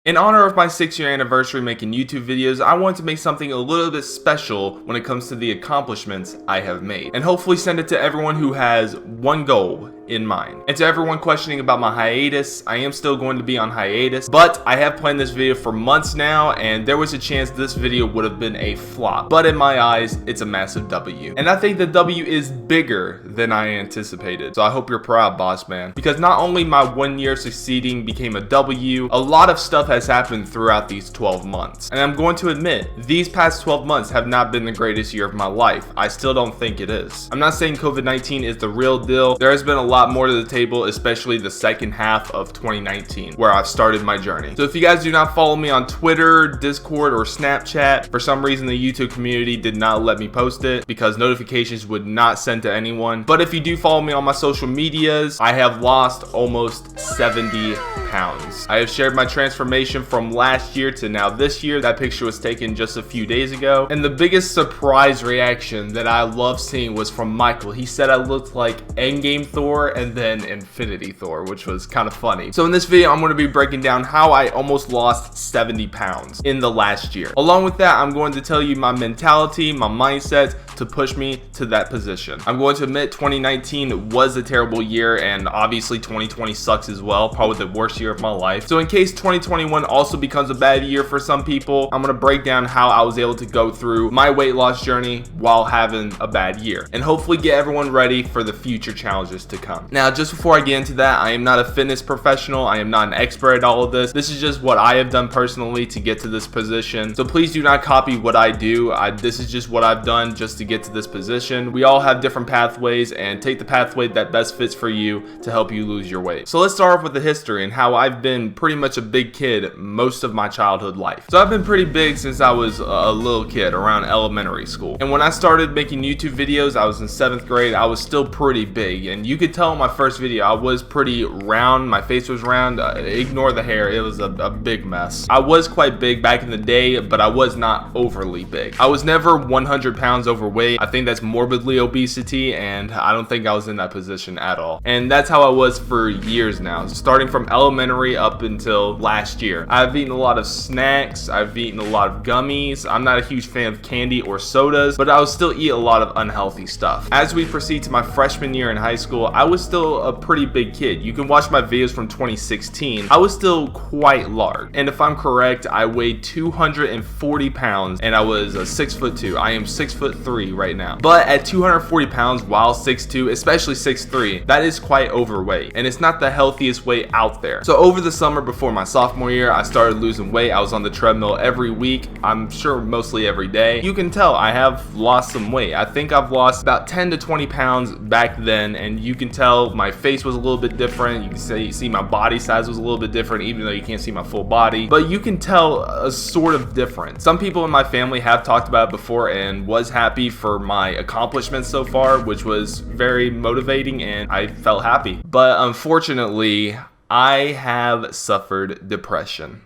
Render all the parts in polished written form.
In honor of my 6-year anniversary making YouTube videos, I wanted to make something a little bit special when it comes to the accomplishments I have made, and hopefully send it to everyone who has one goal in mind. And to everyone questioning about my hiatus, I am still going to be on hiatus, but I have planned this video for months now, and there was a chance this video would have been a flop, but in my eyes, it's a massive W. And I think the W is bigger than I anticipated, so I hope you're proud, boss man, because not only my 1 year succeeding became a W, a lot of stuff has happened throughout these 12 months. And I'm going to admit, these past 12 months have not been the greatest year of my life. I still don't think it is. I'm not saying COVID-19 is the real deal. There has been a lot more to the table, especially the second half of 2019, where I've started my journey. So if you guys do not follow me on Twitter, Discord, or Snapchat, for some reason the YouTube community did not let me post it because notifications would not send to anyone. But if you do follow me on my social medias, I have lost almost 70 pounds. I have shared my transformation from last year to now this year. That picture was taken just a few days ago. And the biggest surprise reaction that I love seeing was from Michael. He said I looked like Endgame Thor and then Infinity Thor, which was kind of funny. So in this video, I'm going to be breaking down how I almost lost 70 pounds in the last year. Along with that, I'm going to tell you my mentality, my mindset to push me to that position. I'm going to admit 2019 was a terrible year, and obviously 2020 sucks as well, probably the worst year of my life. So in case 2021 also becomes a bad year for some people, I'm going to break down how I was able to go through my weight loss journey while having a bad year, and hopefully get everyone ready for the future challenges to come. Now, just before I get into that, I am not a fitness professional. I am not an expert at all of this. This is just what I have done personally to get to this position. So please do not copy what I do. This is just what I've done just to get to this position. We all have different pathways, and take the pathway that best fits for you to help you lose your weight. So let's start off with the history and how I've been pretty much a big kid most of my childhood life. So I've been pretty big since I was a little kid, around elementary school. And when I started making YouTube videos, I was in 7th grade. I was still pretty big, and you could tell in my first video I was pretty round. My face was round. Ignore the hair, it was a big mess. I was quite big back in the day, but I was not overly big. I was never 100 pounds overweight. I think that's morbidly obesity, and I don't think I was in that position at all. And that's how I was for years now, starting from elementary up until last year. I've eaten a lot of snacks. I've eaten a lot of gummies. I'm not a huge fan of candy or sodas, but I would still eat a lot of unhealthy stuff. As we proceed to my freshman year in high school, I was still a pretty big kid. You can watch my videos from 2016. I was still quite large. And if I'm correct, I weighed 240 pounds and I was 6'2". I am 6'3" right now. But at 240 pounds while 6'2", especially 6'3", that is quite overweight. And it's not the healthiest weight out there. So over the summer before my sophomore year, I started losing weight. I was on the treadmill every week. I'm sure mostly every day. You can tell I have lost some weight. I think I've lost about 10 to 20 pounds back then, and you can tell my face was a little bit different. You can see my body size was a little bit different, even though you can't see my full body, but you can tell a sort of difference. Some people in my family have talked about it before and was happy for my accomplishments so far, which was very motivating, and I felt happy. But unfortunately, I have suffered depression.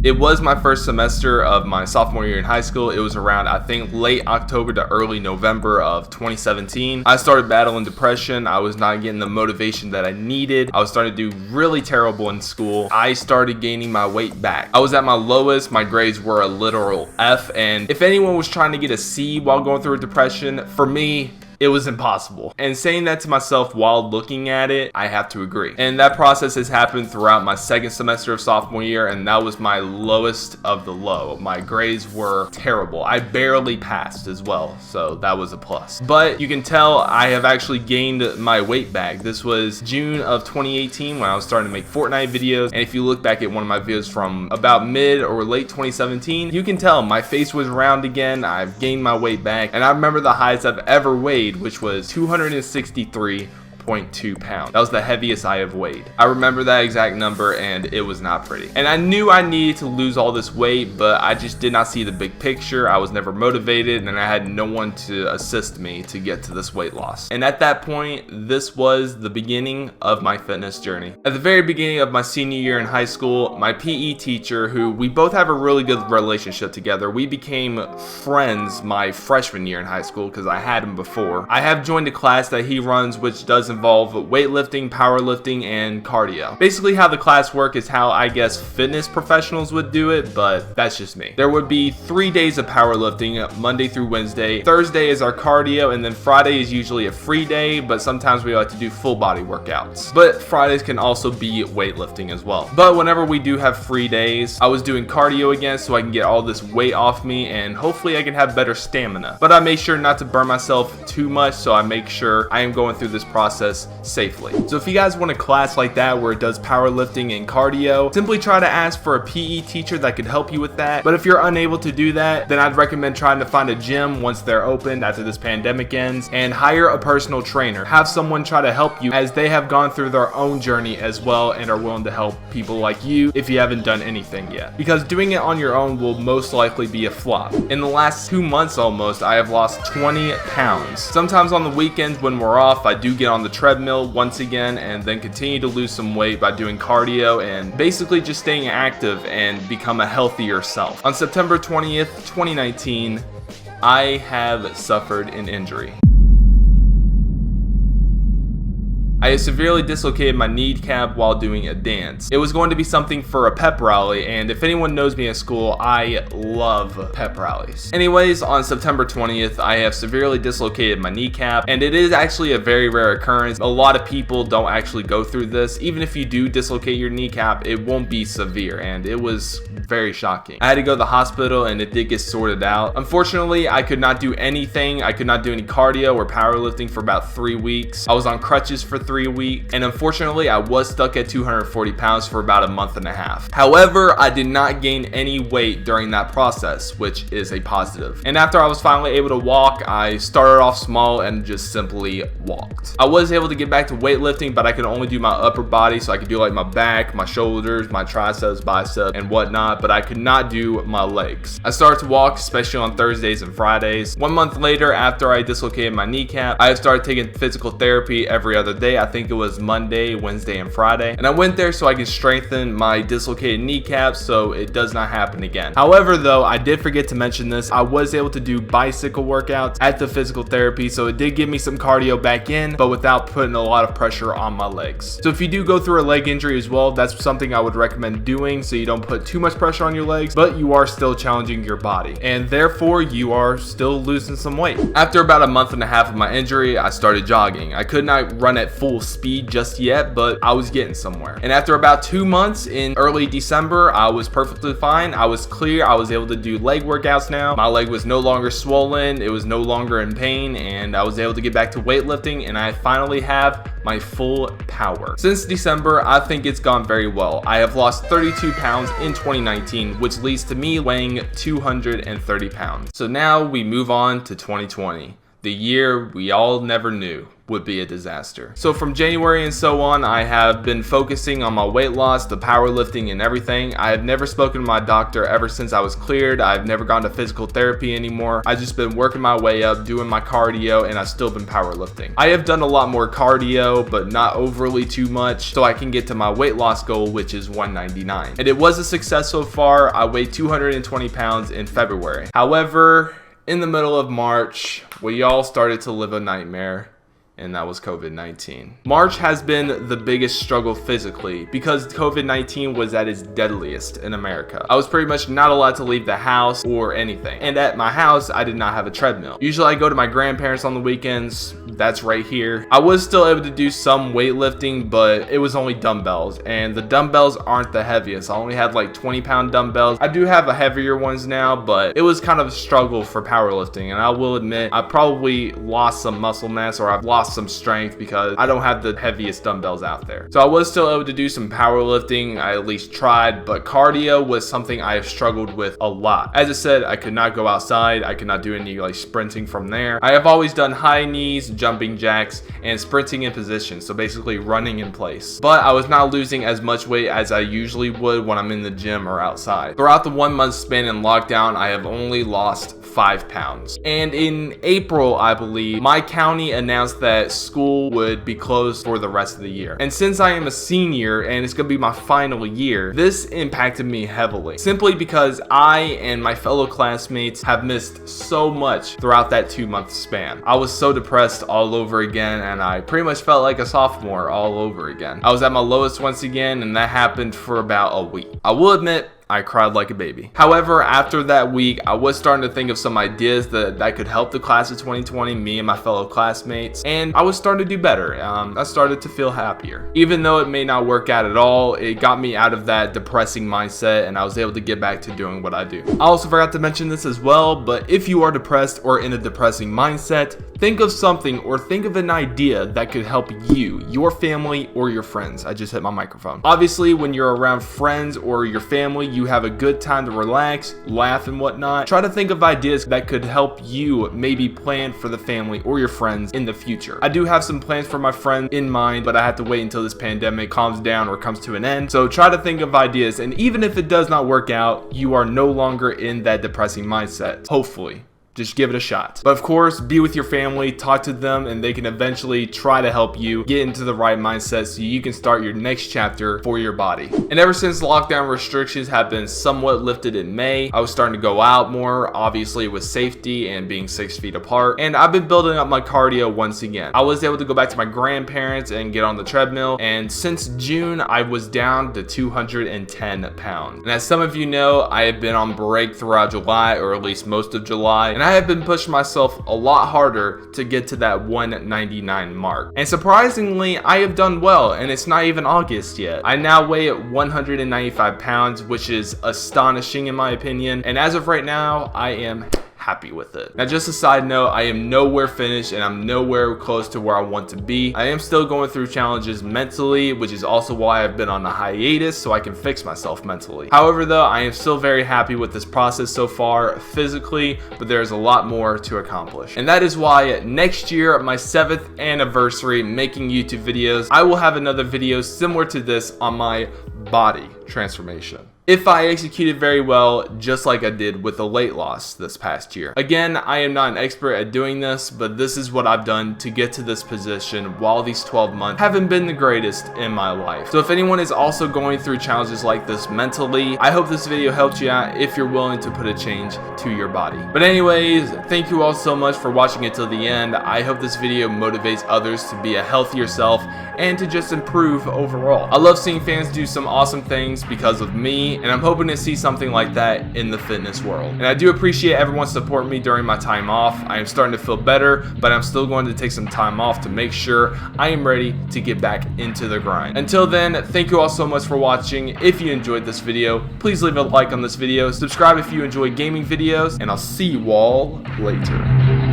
It was my first semester of my sophomore year in high school. It was around, I think, late October to early November of 2017. I started battling depression. I was not getting the motivation that I needed. I was starting to do really terrible in school. I started gaining my weight back. I was at my lowest. My grades were a literal F. And if anyone was trying to get a C while going through a depression, for me, it was impossible. And saying that to myself while looking at it, I have to agree. And that process has happened throughout my second semester of sophomore year, and that was my lowest of the low. My grades were terrible. I barely passed as well, so that was a plus. But you can tell I have actually gained my weight back. This was June of 2018 when I was starting to make Fortnite videos, and if you look back at one of my videos from about mid or late 2017, you can tell my face was round again. I've gained my weight back, and I remember the highest I've ever weighed, which was 263 1.2 pounds. That was the heaviest I have weighed. I remember that exact number, and it was not pretty. And I knew I needed to lose all this weight, but I just did not see the big picture. I was never motivated, and I had no one to assist me to get to this weight loss. And at that point, this was the beginning of my fitness journey. At the very beginning of my senior year in high school, my PE teacher, who we both have a really good relationship together, we became friends my freshman year in high school because I had him before. I have joined a class that he runs which does involve weightlifting, powerlifting, and cardio. Basically how the class work is how I guess fitness professionals would do it, but that's just me. There would be 3 days of powerlifting, Monday through Wednesday. Thursday is our cardio, and then Friday is usually a free day, but sometimes we like to do full body workouts. But Fridays can also be weightlifting as well. But whenever we do have free days, I was doing cardio again so I can get all this weight off me and hopefully I can have better stamina. But I make sure not to burn myself too much, so I make sure I am going through this process safely. So if you guys want a class like that where it does powerlifting and cardio, simply try to ask for a PE teacher that could help you with that. But if you're unable to do that, then I'd recommend trying to find a gym once they're opened after this pandemic ends and hire a personal trainer. Have someone try to help you as they have gone through their own journey as well and are willing to help people like you if you haven't done anything yet. Because doing it on your own will most likely be a flop. In the last 2 months almost, I have lost 20 pounds. Sometimes on the weekends when we're off, I do get on the treadmill once again and then continue to lose some weight by doing cardio and basically just staying active and become a healthier self. On September 20th, 2019, I have suffered an injury. I severely dislocated my kneecap while doing a dance. It was going to be something for a pep rally, and if anyone knows me at school, I love pep rallies. Anyways, on September 20th, I have severely dislocated my kneecap, and it is actually a very rare occurrence. A lot of people don't actually go through this. Even if you do dislocate your kneecap, it won't be severe, and it was very shocking. I had to go to the hospital, and it did get sorted out. Unfortunately, I could not do anything. I could not do any cardio or powerlifting for about 3 weeks. I was on crutches for 3 weeks, and unfortunately I was stuck at 240 pounds for about a month and a half. However, I did not gain any weight during that process, which is a positive. And after I was finally able to walk, I started off small and just simply walked. I was able to get back to weightlifting, but I could only do my upper body, so I could do like my back, my shoulders, my triceps, biceps, and whatnot, but I could not do my legs. I started to walk, especially on Thursdays and Fridays. 1 month later, after I dislocated my kneecap, I have started taking physical therapy every other day. I think it was Monday, Wednesday, and Friday. And I went there so I could strengthen my dislocated kneecap so it does not happen again. However, though, I did forget to mention this. I was able to do bicycle workouts at the physical therapy, so it did give me some cardio back in, but without putting a lot of pressure on my legs. So if you do go through a leg injury as well, that's something I would recommend doing so you don't put too much pressure on your legs, but you are still challenging your body, and therefore you are still losing some weight. After about a month and a half of my injury, I started jogging. I could not run at full speed just yet, but I was getting somewhere. And after about 2 months in early December, I was perfectly fine. I was clear. I was able to do leg workouts now. My leg was no longer swollen. It was no longer in pain, and I was able to get back to weightlifting, and I finally have my full power. Since December, I think it's gone very well. I have lost 32 pounds in 2019, which leads to me weighing 230 pounds. So now we move on to 2020, the year we all never knew would be a disaster. So from January and so on, I have been focusing on my weight loss, the powerlifting, and everything. I have never spoken to my doctor ever since I was cleared. I've never gone to physical therapy anymore. I've just been working my way up, doing my cardio, and I've still been powerlifting. I have done a lot more cardio, but not overly too much, so I can get to my weight loss goal, which is 199. And it was a success so far. I weighed 220 pounds in February. However, in the middle of March, we all started to live a nightmare, and that was COVID-19. March has been the biggest struggle physically because COVID-19 was at its deadliest in America. I was pretty much not allowed to leave the house or anything. And at my house, I did not have a treadmill. Usually I go to my grandparents on the weekends. That's right here. I was still able to do some weightlifting, but it was only dumbbells, and the dumbbells aren't the heaviest. I only had like 20-pound dumbbells. I do have a heavier ones now, but it was kind of a struggle for powerlifting, and I will admit I probably lost some muscle mass, or I've lost some strength because I don't have the heaviest dumbbells out there. So I was still able to do some powerlifting. I at least tried, but cardio was something I have struggled with a lot. As I said, I could not go outside. I could not do any like sprinting from there. I have always done high knees, jumping jacks, and sprinting in position, so basically running in place. But I was not losing as much weight as I usually would when I'm in the gym or outside. Throughout the 1 month span in lockdown, I have only lost 5 pounds. And in April, I believe, my county announced that school would be closed for the rest of the year. And since I am a senior and it's gonna be my final year, this impacted me heavily, simply because I and my fellow classmates have missed so much throughout that 2-month span. I was so depressed all over again, and I pretty much felt like a sophomore all over again. I was at my lowest once again, and that happened for about a week. I will admit, I cried like a baby. However, after that week, I was starting to think of some ideas that could help the class of 2020, me and my fellow classmates, and I was starting to do better. I started to feel happier. Even though it may not work out at all, it got me out of that depressing mindset, and I was able to get back to doing what I do. I also forgot to mention this as well, but if you are depressed or in a depressing mindset, think of something or think of an idea that could help you, your family, or your friends. I just hit my microphone. Obviously, when you're around friends or your family, you have a good time to relax, laugh, and whatnot. Try to think of ideas that could help you maybe plan for the family or your friends in the future. I do have some plans for my friends in mind, but I have to wait until this pandemic calms down or comes to an end. So try to think of ideas, and even if it does not work out, you are no longer in that depressing mindset. Hopefully. Just give it a shot. But of course, be with your family, talk to them, and they can eventually try to help you get into the right mindset so you can start your next chapter for your body. And ever since lockdown restrictions have been somewhat lifted in May, I was starting to go out more, obviously with safety and being 6 feet apart. And I've been building up my cardio once again. I was able to go back to my grandparents and get on the treadmill. And since June, I was down to 210 pounds. And as some of you know, I have been on break throughout July, or at least most of July. And I have been pushing myself a lot harder to get to that 199 mark. And surprisingly, I have done well, and it's not even August yet. I now weigh at 195 pounds, which is astonishing in my opinion. And as of right now, I am happy with it. Now, just a side note, I am nowhere finished and I'm nowhere close to where I want to be. I am still going through challenges mentally, which is also why I've been on a hiatus, so I can fix myself mentally. However though, I am still very happy with this process so far physically, but there's a lot more to accomplish. And that is why next year, my 7th anniversary making YouTube videos, I will have another video similar to this on my body transformation, if I executed very well, just like I did with the weight loss this past year. Again, I am not an expert at doing this, but this is what I've done to get to this position while these 12 months haven't been the greatest in my life. So if anyone is also going through challenges like this mentally, I hope this video helped you out if you're willing to put a change to your body. But anyways, thank you all so much for watching it till the end. I hope this video motivates others to be a healthier self and to just improve overall. I love seeing fans do some awesome things because of me, and I'm hoping to see something like that in the fitness world. And I do appreciate everyone supporting me during my time off. I am starting to feel better, but I'm still going to take some time off to make sure I am ready to get back into the grind. Until then, thank you all so much for watching. If you enjoyed this video, please leave a like on this video, subscribe if you enjoy gaming videos, and I'll see you all later.